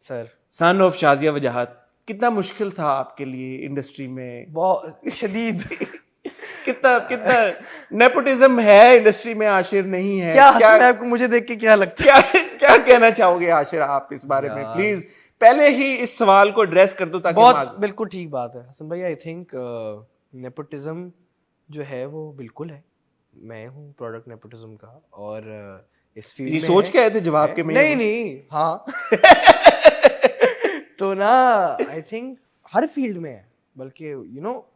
Sir son of Shazia वजाहत, कितना मुश्किल था आपके लिए इंडस्ट्री में? बहुत शदीद। कितना कितना नेपोटिज्म है इंडस्ट्री में आशिर, नहीं है? क्या हसन भाई आपको मुझे देख के क्या लगता है? क्या क्या कहना चाहोगे आशिर आप इस बारे में? प्लीज पहले ही इस सवाल को एड्रेस कर दो ताकि बहुत बिल्कुल ठीक बात है हसन भाई। आई थिंक नेपोटिज्म जो है वो बिल्कुल है। मैं हूँ प्रोडक्ट नेपोटिज्म का, और इस फील्ड ये में सोच के आए थे जवाब के? नहीं हाँ तो ना आई थिंक हर फील्ड में है, बल्कि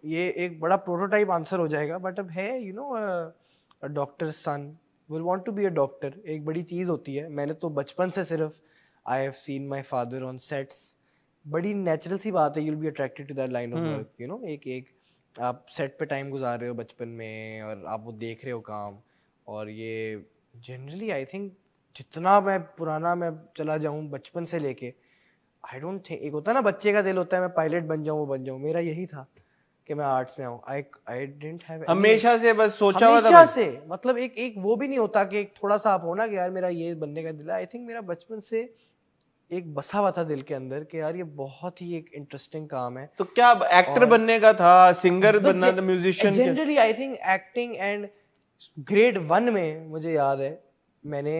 ये एक बड़ा प्रोटोटाइप आंसर हो जाएगा, बट अब है a doctor son will want to be a doctor, एक बड़ी चीज़ होती है। मैंने तो बचपन से सिर्फ I have seen my father on sets, बड़ी नेचुरल सी बात है, you will be attracted to that line of work. एक आप सेट पे टाइम गुजार रहे हो बचपन में, और आप वो देख रहे हो काम, और ये जनरली आई थिंक जितना मैं चला जाऊँ बचपन से लेके, आई डोंट थिंक, एक होता है ना बच्चे का दिल होता है मैं पायलट बन जाऊँ, वो बन जाऊँ, मेरा यही था कि मैं आर्ट्स में आऊँ। आई डिडंट हैव हमेशा से बस सोचा हुआ था? हमेशा से, मतलब एक वो भी नहीं होता कि एक थोड़ा सा आप हो ना कि यार मेरा ये बनने का दिल है। आई थिंक मेरा बचपन से एक बसा हुआ था दिल के अंदर कि यार ये बहुत ही एक इंटरेस्टिंग काम है। तो क्या एक्टर बनने का था, सिंगर बनना था, musician? Generally I think acting. And grade 1 में मुझे याद है, मैंने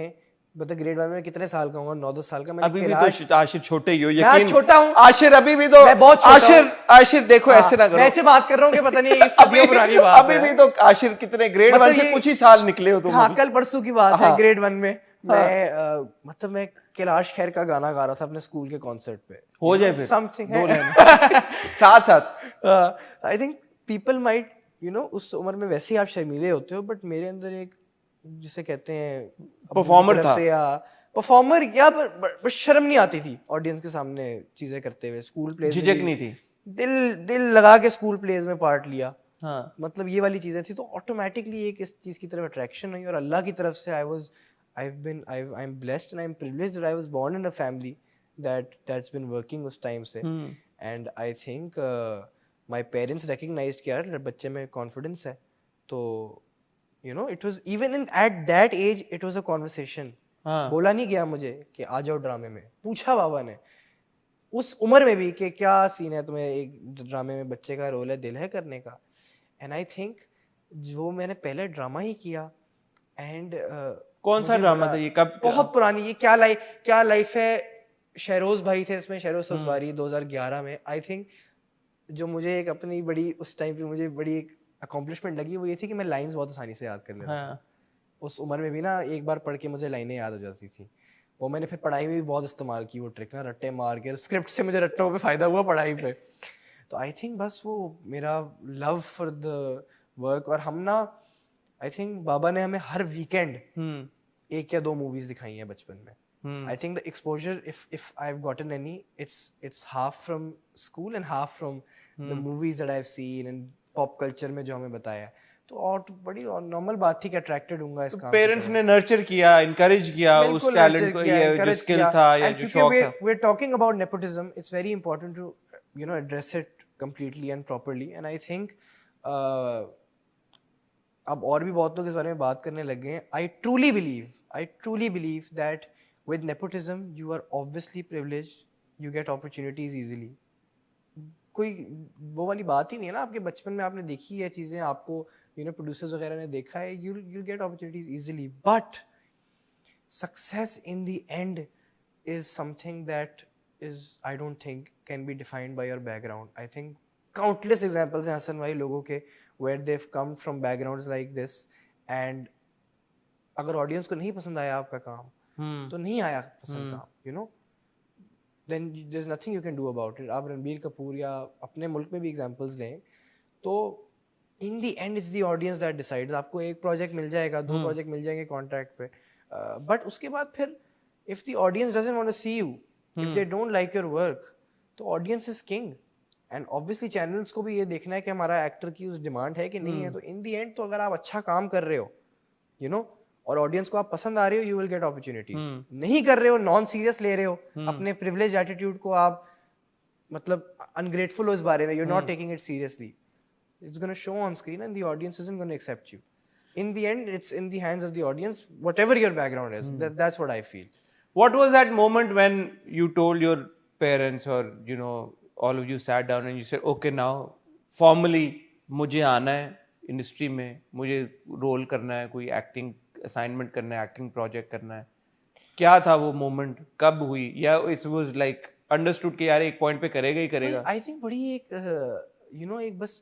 मतलब ग्रेड 1 में कितने साल का हूँ, 9-10 साल का, मैंने अभी भी तो आशिर छोटे ही हो, मैं यकीन। छोटा हूँ आशिर अभी भी तो, मैं बहुत छोटा हूँ। आशिर देखो ऐसे ना करो, मैं ऐसे बात कर रहा हूँ कि पता नहीं ये सदियों पुरानी बात अभी है। भी तो आशिर कितने ग्रेड मतलब 1 से कुछ ही साल निकले हो तुम। हाँ, कल परसों की बात है। हाँ। ग्रेड 1 में मैं मतलब मैं कैलाश खेर का गाना गा रहा था अपने स्कूल के कॉन्सर्ट पे। हो जाए फिर समथिंग दो लाइन साथ साथ। आई थिंक पीपल माइट उस उम्र में वैसे ही आप शर्मीले होते हो, बट मेरे अंदर एक जिसे कहते हैं परफॉर्मर था, या परफॉर्मर, या बस शर्म नहीं आती थी ऑडियंस के सामने चीजें करते हुए। स्कूल प्लेज झिझक नहीं थी, दिल लगा के स्कूल प्लेज में पार्ट लिया। हाँ। मतलब ये वाली चीजें थी, तो ऑटोमेटिकली एक इस चीज की तरफ अट्रैक्शन हुई, और अल्लाह की तरफ से I am blessed and I am privileged that I was born in a family that's been working उस टाइम से। And I think my parents recognised कि यार बच्चे में कॉन्फिडेंस है, तो it was even in at that age it was a conversation. बोला नहीं गया मुझे कि आ जाओ ड्रामे में, पूछा बाबा ने उस उम्र में भी कि क्या सीन है तुम्हें, एक ड्रामे में बच्चे का रोल है, दिल है करने का। एंड आई थिंक जो मैंने पहले ड्रामा ही किया, एंड कौन सा ड्रामा था ये, कब? बहुत पुरानी, ये क्या लाइफ है, शहरोज भाई थे इसमें, शहरोज सब्जवारी, 2011 में। आई थिंक जो मुझे एक अपनी बड़ी उस टाइम पे मुझे बड़ी एक अकॉम्प्लिशमेंट लगी वो ये थी कि मैं लाइंस बहुत आसानी से याद कर लेता था। उस उम्र में भी ना एक बार पढ़ के मुझे लाइनें याद हो जाती थी। वो मैंने फिर पढ़ाई में भी बहुत इस्तेमाल की, वो ट्रिक ना, रट्टे मार के। स्क्रिप्ट से मुझे रट्टों पे फायदा हुआ पढ़ाई पे। तो आई थिंक बस वो मेरा लव फॉर द वर्क, और हम ना आई थिंक बाबा ने हमें हर वीकेंड 1 या 2 मूवीज दिखाई हैं बचपन में। I think the exposure, if I've gotten any, it's half from school and half from the movies that I've seen and pop culture में जो हमें बताया है। तो और बड़ी नॉर्मल बात थी कि अट्रैक्टेड हूँगा इस काम। पेरेंट्स ने नर्चर किया, इनकरेज किया उस टैलेंट को, ये जो स्किल था या जो शौक था। We're talking about nepotism. It's very important to address it completely and properly. And I think अब और भी बहुत लोग इस बारे में बात करने लग गए हैं। I truly believe that with nepotism you are obviously privileged, you get opportunities easily. कोई वो वाली बात ही नहीं है ना, आपके बचपन में आपने देखी है चीजें, आपको प्रोड्यूसर्स वगैरह ने देखा है, you'll get opportunities easily, but success in the end is something that is, I don't think, can be defined by your background. I think countless examples हैं हसन भाई लोगों के where they've come from backgrounds like this, and अगर audience को नहीं पसंद आया आपका काम तो नहीं आया पसंद काम, then there's nothing you can do about it. आप रणबीर कपूर या अपने मुल्क में भी एग्जांपल्स लें, तो in the end it's the audience that decides. आपको एक प्रोजेक्ट मिल जाएगा, 2 प्रोजेक्ट मिल जाएंगे कॉन्ट्रैक्ट पे, बट उसके बाद फिर if the audience doesn't want to see you, if they don't like your work, तो audience is king. And obviously channels को भी ये देखना है कि हमारा एक्टर की उस डिमांड है कि नहीं है। तो इन दी एंड तो अगर आप अच्छा काम कर रहे हो और ऑडियंस को आप पसंद आ रहे हो, यू विल गेट अपॉर्चुनिटीज। नहीं कर रहे हो, नॉन सीरियस ले रहे हो, अपने प्रिविलेज एटीट्यूड को आप मतलब अनग्रेटफुल हो इस बारे में, you are not taking it seriously, it's gonna show on screen and the audience isn't gonna accept you. In the end, it's in the hands of the audience, whatever your background is. That's what I feel. What was that moment when you told your parents or all of you sat down and you said okay now formally मुझे आना है industry में, मुझे role करना है, कोई acting assignment करना है, एक्टिंग प्रोजेक्ट करना है? क्या था वो मोमेंट, कब हुई, या इट्स वाज लाइक अंडरस्टूड कि यार एक पॉइंट पे करेगा ही करेगा? आई थिंक बड़ी एक एक बस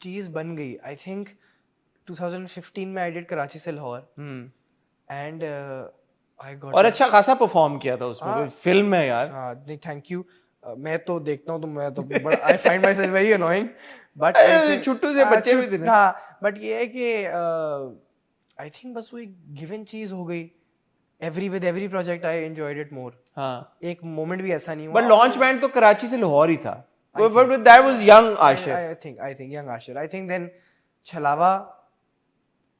चीज बन गई. आई थिंक 2015 में आई डिड कराची से लाहौर एंड आई गॉट और अच्छा खासा परफॉर्म किया था उसमें, कोई फिल्म है यार. हाँ नहीं थैंक यू. मैं तो देखता हूँ तो मैं तो बड़ा I find myself very annoying but छुट्टू से बच्चे भी थे ना. हाँ बट ये है कि आई थिंक बस वो एक गिवन चीज हो गई. With every project I enjoyed it more. हाँ, एक मोमेंट भी ऐसा नहीं हुआ. बट लॉन्च बैंड तो कराची से लाहौर ही था. But that was young Ashir. I think young Ashir. I think then Chalawa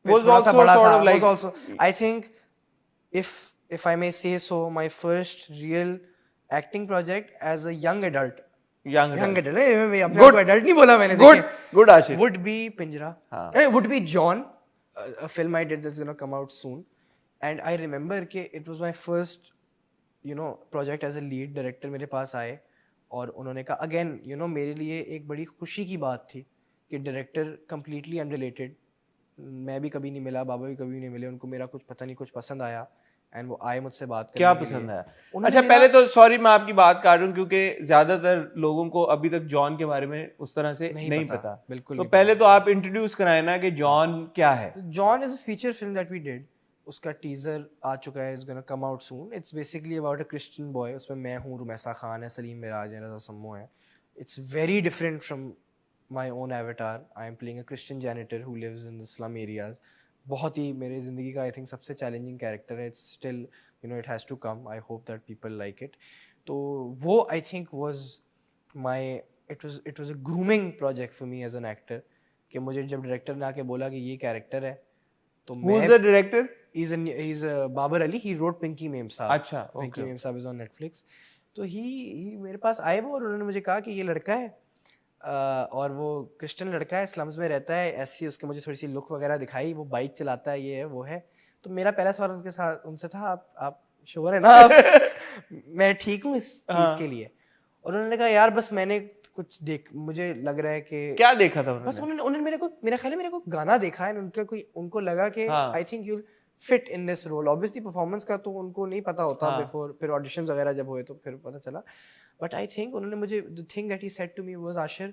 was also sort of like, was also, I think if I may say so, my first real acting project as a young adult. young adult. मैं अपने को adult नहीं बोला मैंने. Good Ashir. Would be Pinjra. Would be John, a film I did that's gonna come out soon. And I remember कि it was my first project as a lead director. मेरे पास आए और उन्होंने कहा अगेन मेरे लिए एक बड़ी खुशी की बात थी कि डायरेक्टर कंप्लीटली अनरिलेटेड. मैं भी कभी नहीं मिला, बाबा भी कभी नहीं मिले. उनको मेरा कुछ पता नहीं, कुछ पसंद आया एंड वो आए मुझसे बात करने. क्या पसंद आया? अच्छा पहले तो सॉरी मैं आपकी बात काट रहा हूँ क्योंकि ज्यादातर लोगों को अभी तक जॉन के बारे में उस तरह से नहीं पता. बिल्कुल. तो पहले तो आप इंट्रोड्यूस कराए ना कि जॉन क्या है. John is a feature film that we did. उसका टीजर आ चुका है, it's gonna come out soon. It's basically about a Christian boy. उसमें मैं हूँ, रुमैसा खान है, सलीम मिराज है, रज़ा सम्मो है. It's very different from my own avatar. I am playing a Christian janitor who lives in the slum areas. बहुत ही मेरी ज़िंदगी का आई थिंक सबसे चैलेंजिंग कैरेक्टर है. It's still it has to come. I hope that people like it. तो वो I think was my it was a grooming project for me as an actor. कि मुझे जब डायरेक्टर ने आके बोला कि ये कैरेक्टर है तो Who's the director? He's Babar Ali. He wrote Pinky Meme Saab. अच्छा, Pinky Meme Saab is on Netflix. तो he मेरे पास आए वो और उन्होंने मुझे कहा कि ये लड़का है और वो क्रिश्चियन लड़का है, स्लम्स में रहता है, ऐसी उसके मुझे थोड़ी सी लुक वगैरह दिखाई, वो बाइक चलाता है, ये है वो है. तो मेरा पहला सवाल उनसे था आप श्योर है ना मैं ठीक हूँ इस चीज़ के लिए. और उन्होंने कहा यार बस मैंने कुछ मुझे लग रहा है कि क्या देखा था बस उन्होंने मेरा ख्याल है मेरे को गाना देखा है उनको लगा कि I think you fit in this role. Obviously performance का तो उनको नहीं पता होता बिफोर, फिर ऑडिशंस वगैरह जब हुए तो फिर पता चला. बट आई थिंक उन्होंने मुझे the thing that he said to me was Ashir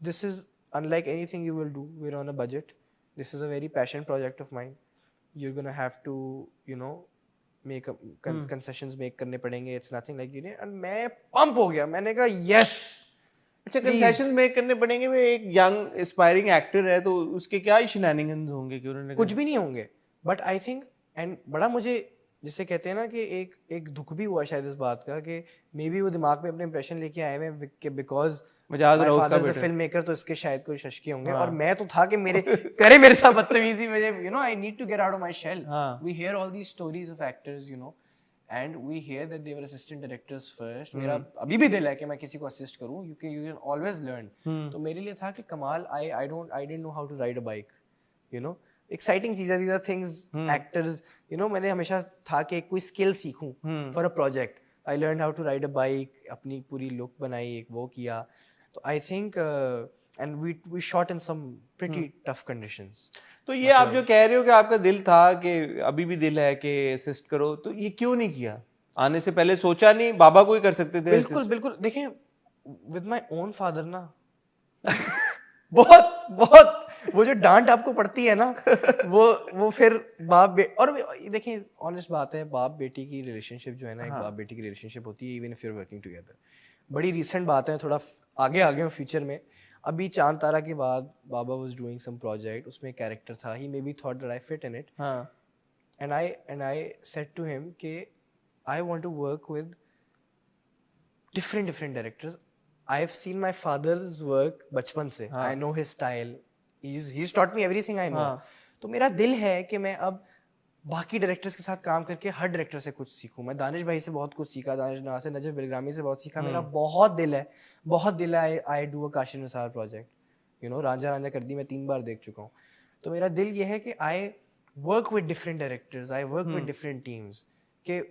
this is unlike anything you will do. We are on a budget. This is a very passion project of mind. You are gonna have to make concessions make करने पड़ेंगे. It's nothing like and मैं pump हो गया. मैंने कहा yes. अच्छा concession make करने पड़ेंगे. वो एक यंग एस्पायरिंग एक्टर है तो उसके क्या शेनानिगन्स होंगे कि उन्होंने कुछ भी नहीं होंगे. बट आई थिंक एंड बड़ा मुझे जिसे कहते हैं ना कि एक दुख भी हुआ शायद इस बात का कि मे बी वो दिमाग में अपने इंप्रेशन लेके आए हुए कि बिकॉज फिल्म मेकर तो इसके शायद कोई शशकी होंगे. और मैं तो था कि मेरे साथ बदतमीजी. मुझे I need to get out of my shell. We hear all these stories of actors and we hear that they were assistant directors first. मेरा अभी भी दिल है कि मैं किसी को असिस्ट करूं. You can always learn. तो मेरे लिए था कि कमाल I didn't know how to ride a bike. Exciting चीज़ें, these are things actors मैंने हमेशा था कि कोई स्किल सीखूं for a project. I learned how to ride a bike. अपनी पूरी लुक बनाई, एक वो किया. तो I think and we shot in some pretty tough conditions. तो ये आप जो कह रहे हो कि आपका दिल था कि अभी भी दिल है कि असिस्ट करो, तो ये क्यों नहीं किया? आने से पहले सोचा नहीं? बाबा को ही कर सकते थे. बिल्कुल देखें विद माय ओन फादर ना बहुत वो जो डांट आपको पड़ती है ना वो फिर और देखें ऑनेस्ट बात है, बाप बेटी की रिलेशनशिप जो है ना, एक बाप बेटी की रिलेशनशिप होती है even if you are working together. बड़ी रीसेंट बात है, थोड़ा आगे आ गए फ्यूचर में. अभी चांद तारा के बाद बाबा वाज डूइंग सम प्रोजेक्ट. उसमें एक कैरेक्टर था. He maybe thought that I fit in it. And I said to him कि I want to work with different directors. I have seen my father's work बचपन से. I know his style. he's taught me everything I know. तो मेरा दिल है कि मैं अब बाकी डायरेक्टर्स के साथ काम करके हर डायरेक्टर से कुछ सीखूं. मैं दानिश भाई से बहुत कुछ सीखा, दानिश नासिर, नजफ बिलग्रामी से बहुत सीखा. मेरा बहुत दिल है I do a Kashif Nisar project. Ranjha कर दी मैं 3 बार देख चुका हूँ. तो मेरा दिल ये है कि I work with different directors, I work with different teams. कि